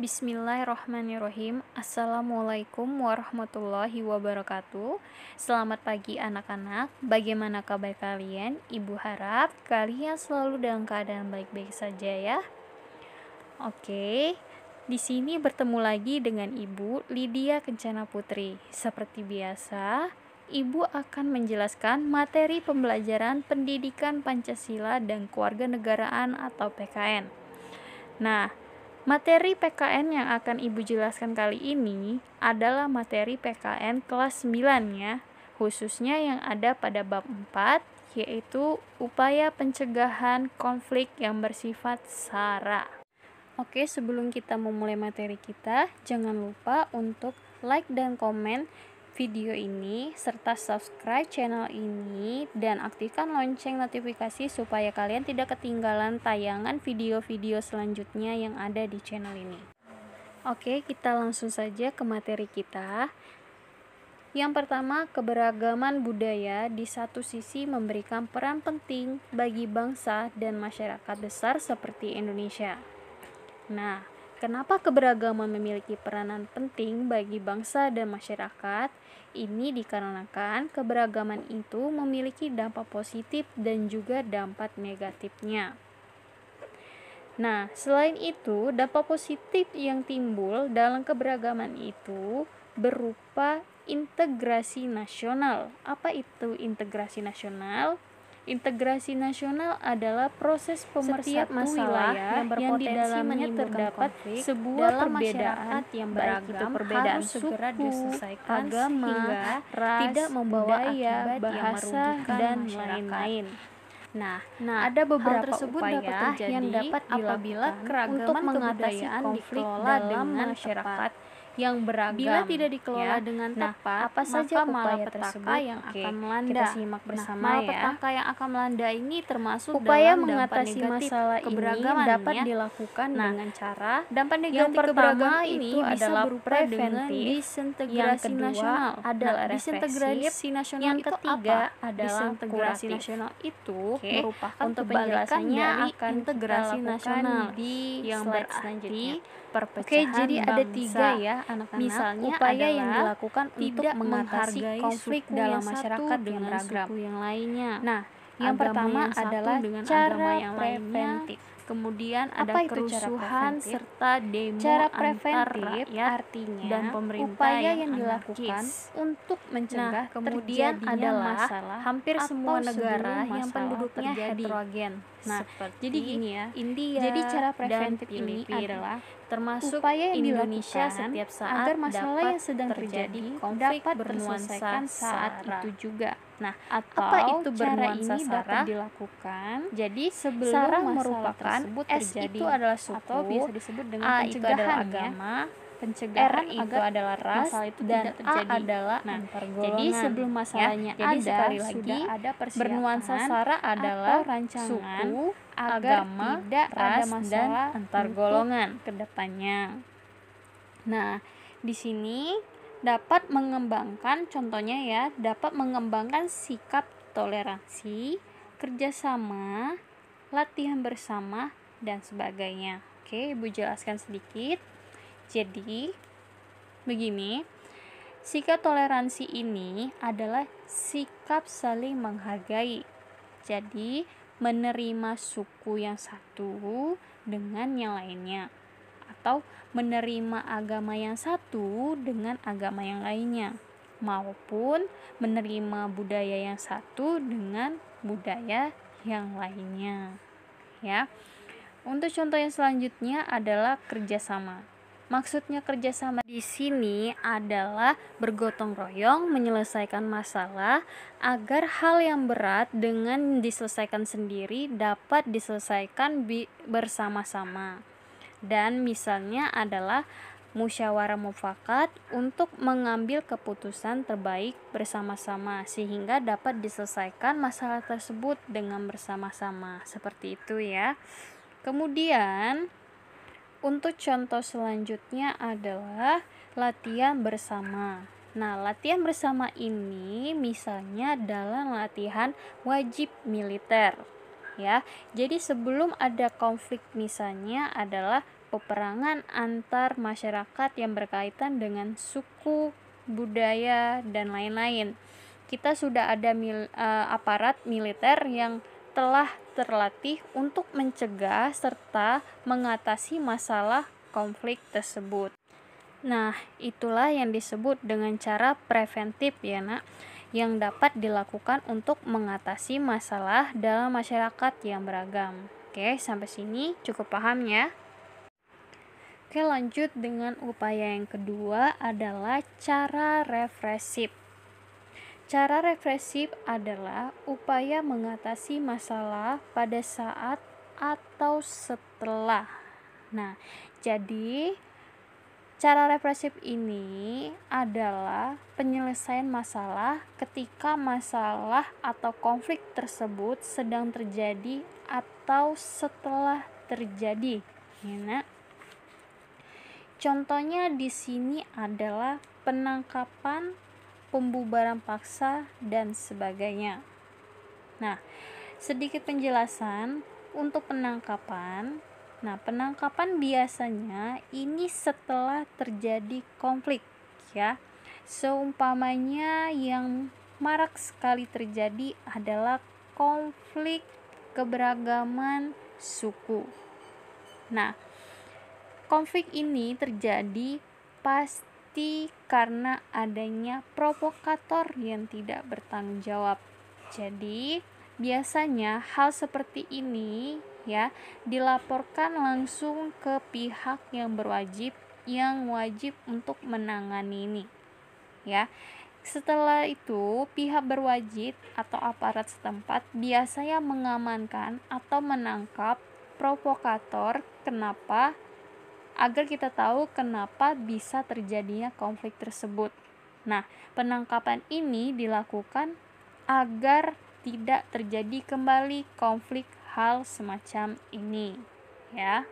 Bismillahirrahmanirrahim. Assalamualaikum warahmatullahi wabarakatuh. Selamat pagi anak-anak. Bagaimana kabar kalian? Ibu harap kalian selalu dalam keadaan baik-baik saja ya. Oke. Di sini bertemu lagi dengan Ibu Lydia Kencana Putri. Seperti biasa, Ibu akan menjelaskan materi pembelajaran pendidikan Pancasila dan Kewarganegaraan atau PKN. Nah, materi PKN yang akan Ibu jelaskan kali ini adalah materi PKN kelas 9 ya, khususnya yang ada pada bab 4, yaitu upaya pencegahan konflik yang bersifat SARA. Oke, sebelum kita memulai materi kita, jangan lupa untuk like dan komen video ini, serta subscribe channel ini, dan aktifkan lonceng notifikasi supaya kalian tidak ketinggalan tayangan video-video selanjutnya yang ada di channel ini. Oke, kita langsung saja ke materi kita. Yang pertama, keberagaman budaya di satu sisi memberikan peran penting bagi bangsa dan masyarakat besar seperti Indonesia. Nah, kenapa keberagaman memiliki peranan penting bagi bangsa dan masyarakat? Ini dikarenakan keberagaman itu memiliki dampak positif dan juga dampak negatifnya. Nah, selain itu, dampak positif yang timbul dalam keberagaman itu berupa integrasi nasional. Apa itu integrasi nasional? Integrasi nasional adalah proses pemersatu wilayah yang di dalamnya terdapat sebuah perbedaan yang beragam perbedaan segera diselesaikan agama, ras, tidak membawa akibat bahasa dan lain-lain. Nah, ada beberapa upaya yang dapat apabila keragaman kebudayaan dikelola dalam masyarakat yang beragam. Bila tidak dikelola dengan tepat, apa saja malapetaka yang akan melanda? Kita simak bersama malapetaka yang akan melanda ini termasuk upaya mengatasi masalah keberagaman dapat dilakukan dengan cara dampak negatif keberagaman ini adalah berupa preventif, disintegrasi nasional adalah disintegrasi nasional, yang ketiga adalah disintegrasi nasional itu merupakan untuk penjelasannya akan integrasi nasional di yang selanjutnya. Oke, jadi ada tiga ya anak-anak. Misalnya upaya yang dilakukan untuk mengatasi konflik dalam masyarakat dengan suku yang lainnya. Nah, yang pertama adalah dengan cara yang preventif. Kemudian ada kerusuhan serta demo antar rakyat artinya dan pemerintah upaya yang dilakukan untuk mencegah kemudian adalah masalah hampir semua negara yang penduduknya heterogen. Nah, jadi gini ya, India jadi cara preventif ini adalah termasuk upaya yang Indonesia setiap saat agar masalah yang sedang terjadi dapat bernuansa saat itu juga. Nah, apa itu bernuansa dapat dilakukan? Jadi sebelum merupakan tersebut terjadi, S itu adalah suku, atau bisa disebut dengan A itu adalah agama, pencegahan R itu adalah ras, itu dan A adalah antar golongan. Jadi sebelum masalahnya jadi ada, sekali lagi ada bernuansa SARA adalah rancangan suku, agama, tidak ras, ada dan antar golongan ke depannya. Nah, di sini dapat mengembangkan, contohnya ya, dapat mengembangkan sikap toleransi, kerjasama, latihan bersama, dan sebagainya. Oke, Ibu jelaskan sedikit. Jadi, begini, sikap toleransi ini adalah sikap saling menghargai. Jadi, menerima suku yang satu dengan yang lainnya, atau menerima agama yang satu dengan agama yang lainnya, maupun menerima budaya yang satu dengan budaya yang lainnya. Ya. Untuk contoh yang selanjutnya adalah kerjasama. Maksudnya kerjasama di sini adalah bergotong royong menyelesaikan masalah agar hal yang berat dengan diselesaikan sendiri dapat diselesaikan bersama-sama. Dan misalnya adalah musyawarah mufakat untuk mengambil keputusan terbaik bersama-sama sehingga dapat diselesaikan masalah tersebut dengan bersama-sama. Seperti itu ya. Kemudian untuk contoh selanjutnya adalah latihan bersama. Nah, latihan bersama ini misalnya dalam latihan wajib militer. Ya, jadi sebelum ada konflik misalnya adalah peperangan antar masyarakat yang berkaitan dengan suku, budaya, dan lain-lain. Kita sudah ada aparat militer yang telah terlatih untuk mencegah serta mengatasi masalah konflik tersebut. Nah, itulah yang disebut dengan cara preventif ya, Nak, yang dapat dilakukan untuk mengatasi masalah dalam masyarakat yang beragam. Oke, sampai sini cukup paham ya? Oke, lanjut dengan upaya yang kedua adalah cara represif. Cara represif adalah upaya mengatasi masalah pada saat atau setelah. Nah, jadi cara represif ini adalah penyelesaian masalah ketika masalah atau konflik tersebut sedang terjadi atau setelah terjadi. Ya, Nak? Contohnya di sini adalah penangkapan, pembubaran paksa, dan sebagainya. Nah, sedikit penjelasan untuk penangkapan. Nah, penangkapan biasanya ini setelah terjadi konflik ya. Seumpamanya yang marak sekali terjadi adalah konflik keberagaman suku. Nah, konflik ini terjadi pasti karena adanya provokator yang tidak bertanggung jawab. Jadi, biasanya hal seperti ini ya dilaporkan langsung ke pihak yang berwajib yang wajib untuk menangani ini. Ya. Setelah itu, pihak berwajib atau aparat setempat biasanya mengamankan atau menangkap provokator. Kenapa? Agar kita tahu kenapa bisa terjadinya konflik tersebut. Nah, penangkapan ini dilakukan agar tidak terjadi kembali konflik hal semacam ini, ya.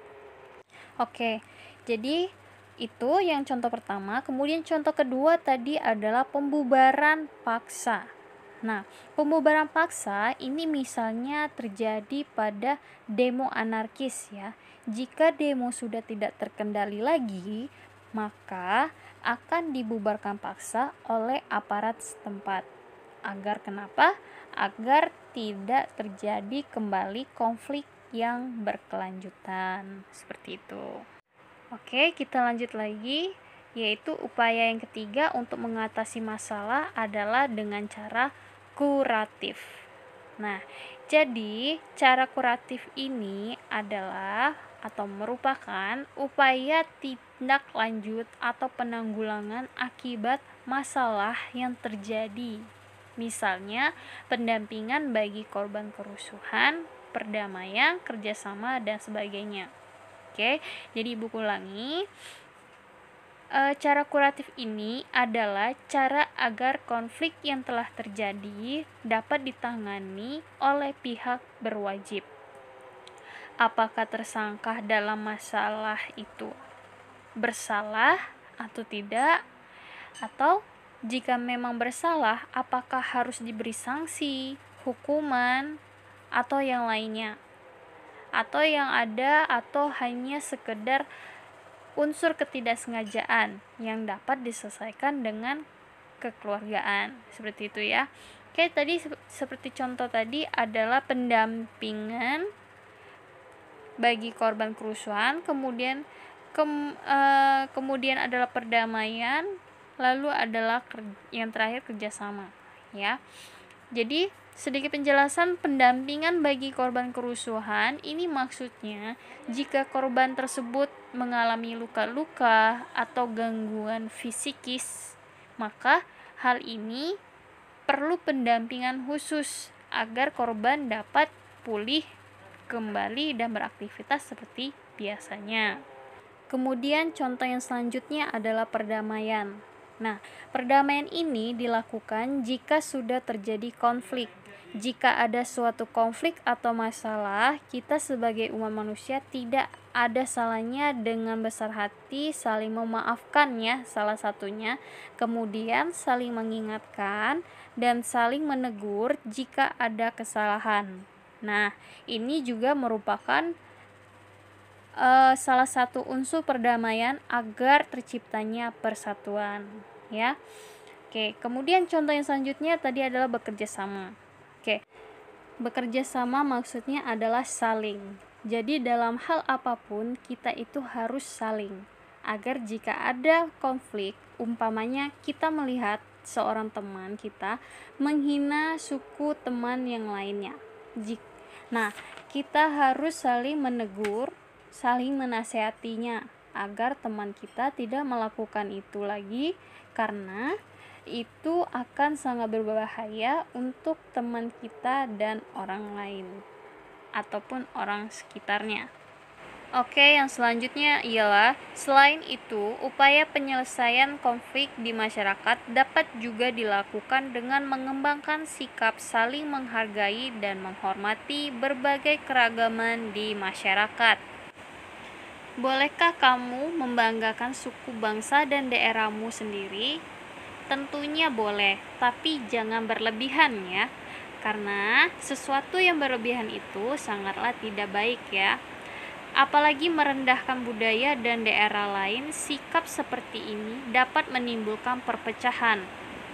Oke, jadi itu yang contoh pertama. Kemudian contoh kedua tadi adalah pembubaran paksa. Nah, pembubaran paksa ini misalnya terjadi pada demo anarkis ya. Jika demo sudah tidak terkendali lagi, maka akan dibubarkan paksa oleh aparat setempat. Agar kenapa? Agar tidak terjadi kembali konflik yang berkelanjutan. Seperti itu. Oke, kita lanjut lagi, yaitu upaya yang ketiga untuk mengatasi masalah adalah dengan cara kuratif. Nah, jadi cara kuratif ini adalah atau merupakan upaya tindak lanjut atau penanggulangan akibat masalah yang terjadi. Misalnya, pendampingan bagi korban kerusuhan, perdamaian, kerjasama, dan sebagainya. Oke, jadi Ibu ulangi. Cara kuratif ini adalah cara agar konflik yang telah terjadi dapat ditangani oleh pihak berwajib. Apakah tersangka dalam masalah itu bersalah atau tidak? Atau jika memang bersalah, apakah harus diberi sanksi, hukuman, atau yang lainnya? Atau yang ada atau hanya sekedar unsur ketidaksengajaan yang dapat diselesaikan dengan kekeluargaan. Seperti itu ya. Oke, tadi seperti contoh tadi adalah pendampingan bagi korban kerusuhan, kemudian kemudian adalah perdamaian, lalu adalah yang terakhir kerjasama ya. Jadi sedikit penjelasan pendampingan bagi korban kerusuhan ini maksudnya jika korban tersebut mengalami luka-luka atau gangguan fisikis, maka hal ini perlu pendampingan khusus agar korban dapat pulih kembali dan beraktivitas seperti biasanya. Kemudian contoh yang selanjutnya adalah perdamaian. Nah, perdamaian ini dilakukan jika sudah terjadi konflik. Jika ada suatu konflik atau masalah, kita sebagai umat manusia tidak ada salahnya dengan besar hati saling memaafkan ya, salah satunya. Kemudian saling mengingatkan dan saling menegur jika ada kesalahan. Nah, ini juga merupakan salah satu unsur perdamaian agar terciptanya persatuan, ya. Oke, kemudian contoh yang selanjutnya tadi adalah bekerja sama. Oke, bekerja sama maksudnya adalah saling. Jadi dalam hal apapun kita itu harus saling, agar jika ada konflik, umpamanya kita melihat seorang teman kita menghina suku teman yang lainnya. Nah, kita harus saling menegur, saling menasehatinya agar teman kita tidak melakukan itu lagi, karena itu akan sangat berbahaya untuk teman kita dan orang lain ataupun orang sekitarnya. Oke, yang selanjutnya ialah selain itu, upaya penyelesaian konflik di masyarakat dapat juga dilakukan dengan mengembangkan sikap saling menghargai dan menghormati berbagai keragaman di masyarakat. Bolehkah kamu membanggakan suku bangsa dan daerahmu sendiri? Tentunya boleh, tapi jangan berlebihan ya. Karena sesuatu yang berlebihan itu sangatlah tidak baik ya. Apalagi merendahkan budaya dan daerah lain, sikap seperti ini dapat menimbulkan perpecahan.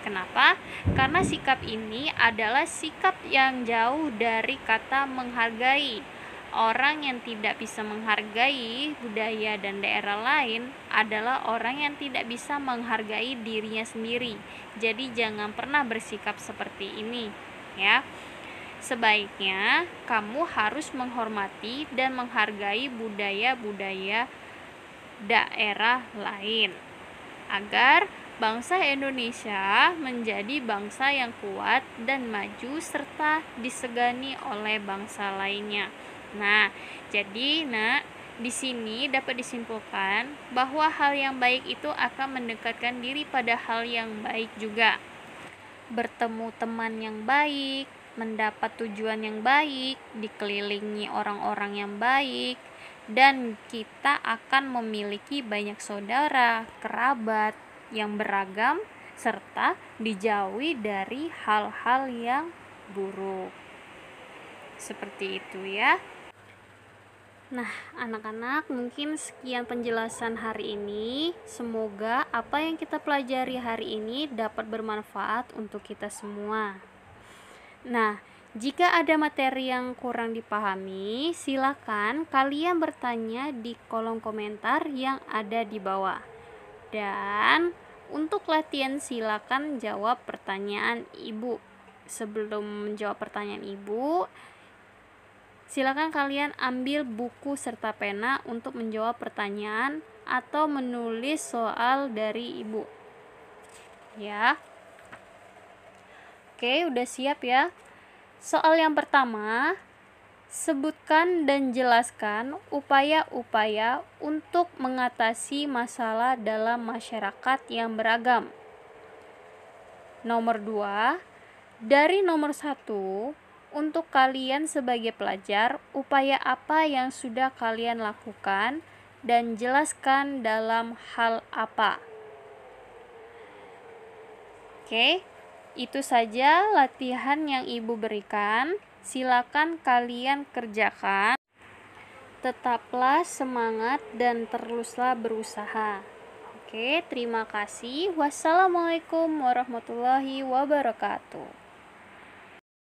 Kenapa? Karena sikap ini adalah sikap yang jauh dari kata menghargai. Orang yang tidak bisa menghargai budaya dan daerah lain adalah orang yang tidak bisa menghargai dirinya sendiri. Jadi jangan pernah bersikap seperti ini, ya. Sebaiknya kamu harus menghormati dan menghargai budaya-budaya daerah lain agar bangsa Indonesia menjadi bangsa yang kuat dan maju serta disegani oleh bangsa lainnya. Nah, jadi di sini dapat disimpulkan bahwa hal yang baik itu akan mendekatkan diri pada hal yang baik juga. Bertemu teman yang baik, mendapat tujuan yang baik, dikelilingi orang-orang yang baik, dan kita akan memiliki banyak saudara, kerabat yang beragam, serta dijauhi dari hal-hal yang buruk. Seperti itu ya. Nah, anak-anak, mungkin sekian penjelasan hari ini. Semoga apa yang kita pelajari hari ini dapat bermanfaat untuk kita semua. Nah, jika ada materi yang kurang dipahami, silakan kalian bertanya di kolom komentar yang ada di bawah. Dan untuk latihan silakan jawab pertanyaan ibu. Sebelum menjawab pertanyaan ibu, silakan kalian ambil buku serta pena untuk menjawab pertanyaan atau menulis soal dari ibu. Ya. Oke, udah siap ya? Soal yang pertama, sebutkan dan jelaskan upaya-upaya untuk mengatasi masalah dalam masyarakat yang beragam. Nomor 2, dari nomor 1, untuk kalian sebagai pelajar, upaya apa yang sudah kalian lakukan dan jelaskan dalam hal apa. Oke, itu saja latihan yang ibu berikan. Silakan kalian kerjakan. Tetaplah semangat dan teruslah berusaha. Oke, terima kasih. Wassalamualaikum warahmatullahi wabarakatuh.